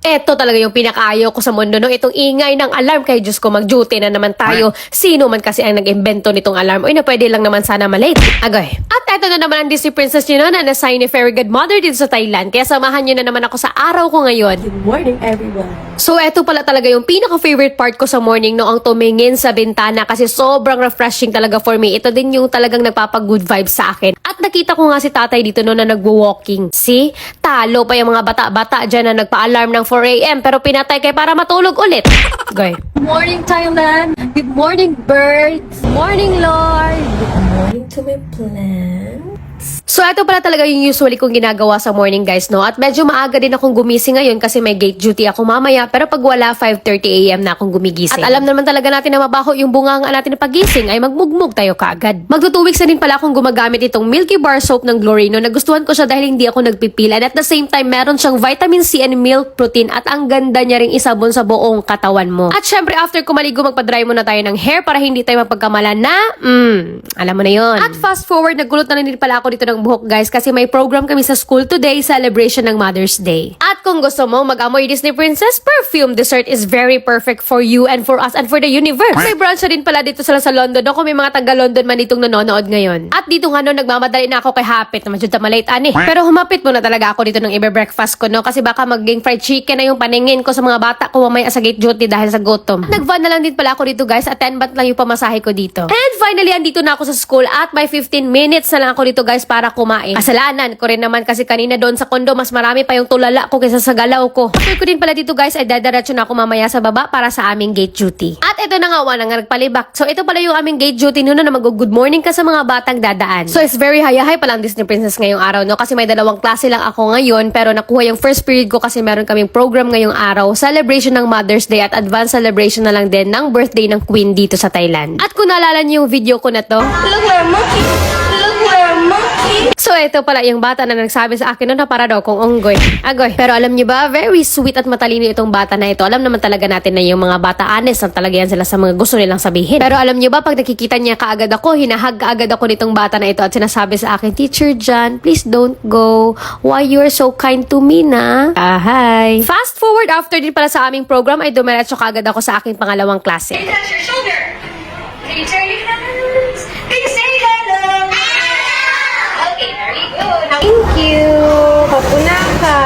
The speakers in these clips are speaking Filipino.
Eto talaga yung pinakaayaw ko sa mundo, no? Itong ingay ng alarm. Kaya Diyos ko, mag-duty na naman tayo. Sino man kasi ang nag-invento nitong alarm? Uy, na pwede lang naman sana malate. Agoy. At eto na naman ang Disney Princess nyo na na-assign ni Fairy Godmother dito sa Thailand. Kaya samahan nyo na naman ako sa araw ko ngayon. Good morning, everyone. So, eto pala talaga yung pinaka-favorite part ko sa morning, no? Ang tumingin sa bintana kasi sobrang refreshing talaga for me. Ito din yung talagang nagpapag-good vibes sa akin. At nakita ko nga si tatay dito, no, na nagwo-walking. See? Talo pa yung mga bata-bata dyan na nagpa-alarm ng 4 a.m. pero pinatay kay para matulog ulit. Goy. Good morning, Thailand. Good morning, birds. Morning, Lord! Good morning to my plants. So, ito pala talaga yung usually kong ginagawa sa morning, guys, no? At medyo maaga din akong gumising ngayon kasi may gate duty ako mamaya. Pero pag wala, 5:30 a.m. na akong gumigising. At alam naman talaga natin na mabaho yung bunganga natin na pagising ay magmugmug tayo kaagad. Magto 2 weeks na din pala akong gumagamit itong Milky Bar Soap ng Glory, no? Nagustuhan ko siya dahil hindi ako nagpipil. And at the same time, meron siyang vitamin C and milk protein at ang ganda niya ring isabon sa buong katawan mo. At syempre, after ko maligo, magpa-dry muna tayo ng hair para hindi tayo mapagkamalan na, alam mo na yon. At fast forward, nagkulot na rin pala ako dito ng buhok, guys, kasi may program kami sa school today, celebration ng Mother's Day. At kung gusto mo mag-amoy Disney Princess perfume, dessert is very perfect for you and for us and for the universe. May branch na din pala dito sila sa London, no? Kung may mga taga-London man itong nanonood ngayon. At dito nga, no, nagmamadali na ako kay Hapit na madyod malate ani. Pero humapit muna talaga ako dito ng ibe-breakfast ko, no? Kasi baka maging fried chicken na yung paningin ko sa mga bata ko mamaya sa gate duty dahil sa gutom. Nag-van na lang din pala ako dito, guys. At 10 baht lang yung pamasahe ko dito. And finally, andito na ako sa school at may 15 minutes na lang ako dito, guys, para kumain. Kasalanan ko rin naman kasi kanina doon sa kondo, mas marami pa yung tulala ko kaysa sa galaw ko. After ko din pala dito, guys, ay dadaratso na ako mamaya sa baba para sa aming gate duty. At ito na nga, wala nga nagpalibak. So ito pala yung aming gate duty na mag-good morning ka sa mga batang dadaan. So it's very hayahay palang Disney Princess ngayong araw, no? Kasi may 2 klase lang ako ngayon, pero nakuha yung first period ko kasi meron kaming program ngayong araw, celebration ng Mother's Day at advance celebration na lang din ng birthday ng Queen dito sa Thailand. At kung naalala niyo yung video ko na to, Look, we're monkey. Look, we're monkey. so ito pala yung bata na nagsabi sa akin na para daw kong unggoy. Agoy. Pero alam niyo ba, very sweet at matalino itong bata na ito. Alam naman talaga natin na yung mga bata honest ang talaga yan sila sa mga gusto nilang sabihin. Pero alam niyo ba, pag nakikita niya kaagad ako, hinahag kaagad ako nitong bata na ito at sinasabi sa akin, Teacher John, please don't go. Why you are so kind to me, na? Hi. Fast forward, after din pala sa aming program, ay dumiretso kaagad ako sa aking pangalawang klase. Can you touch your shoulder? Can you turn your hands? Can you say hello? Okay, very good. Thank you. Kapuna ka.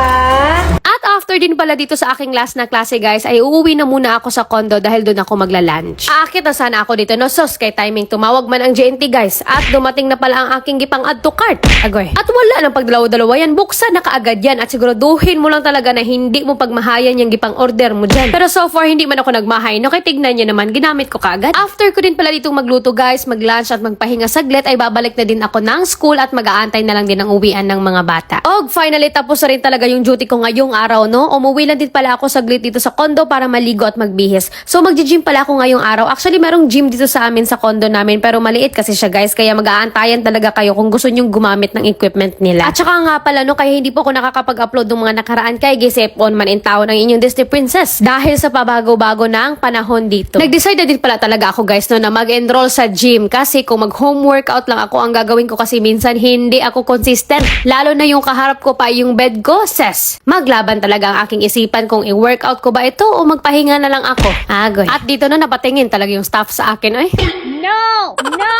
At after din pala dito sa aking last na klase, guys, ay uuwi na muna ako sa condo dahil doon ako magla-lunch. Aakit na sana ako dito, no? Sos, kay timing tumawag man ang JNT, guys. At dumating na pala ang aking gipang add to cart. Agoy. At wala nang pagdalaw-dalawa yan. Buksan na kaagad yan. At siguraduhin mo lang talaga na hindi mo pagmahayan yung gipang order mo dyan. Pero so far, hindi man ako nagmahay. No, kaya tignan nyo naman, ginamit ko kaagad. After ko din pala ditong magluto, guys, mag-lunch at magpahinga saglit, ay babalik na din ako ng school at mag-aantay na lang din ang uwian ng mga bata. Og, finally, tapos na rin talaga yung duty ko ngayong araw, no? Umuwi lang din pala ako saglit dito sa condo para maligo at magbihis. So, magji-gym pala ako ngayong araw. Actually, merong gym dito sa amin sa condo namin, pero maliit kasi siya, guys. Kaya mag-aantayan talaga kayo kung gusto nyong gumamit ng equipment nila. At saka nga pala, no, kaya hindi po ako nakakapag-upload ng mga nakaraan kay gisipon man in town ng inyong Disney Princess. Dahil sa pabago-bago ng panahon dito. Nag-decide na din pala talaga ako, guys, no, na mag-enroll sa gym. Kasi kung mag-home workout lang ako, ang gagawin ko kasi minsan hindi ako consistent. Lalo na yung kaharap ko pa yung bed ko, ses. Maglaban talaga ang aking isipan kung i-workout ko ba ito o magpahinga na lang ako. Agoy. At dito na napatingin talaga yung staff sa akin. Ay, No! No!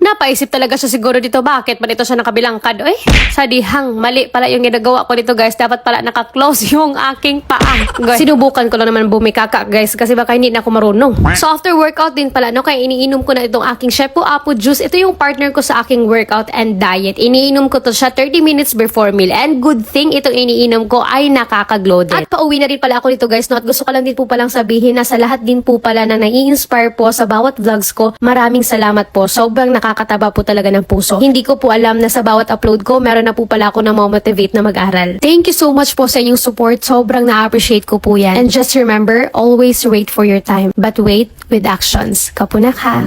napaisip talaga siya siguro dito, bakit ba dito siya nakabilang kad? Ay, sa dihang, mali pala yung ginagawa ko dito, guys. Dapat pala naka-close yung aking paa. Guys, sinubukan ko lang naman bumikaka, guys, kasi baka hindi na ako marunong. So after workout din pala, no, kaya iniinom ko na itong aking Shepu Apu juice. Ito yung partner ko sa aking workout and diet. Iniinom ko to siya 30 minutes before meal. And good thing itong iniinom ko ay nakaka-glow din. At pauwi na rin pala ako dito, guys, no, at gusto ko lang din po palang sabihin na sa lahat din po pala na nai-inspire po sa bawat vlogs ko, maraming salamat po. Sobrang nakakataba po talaga ng puso. Hindi ko po alam na sa bawat upload ko, meron na po pala ako na motivate na mag-aral. Thank you so much po sa inyong support. Sobrang na-appreciate ko po yan. And just remember, always wait for your time. But wait with actions. Kapunak ha!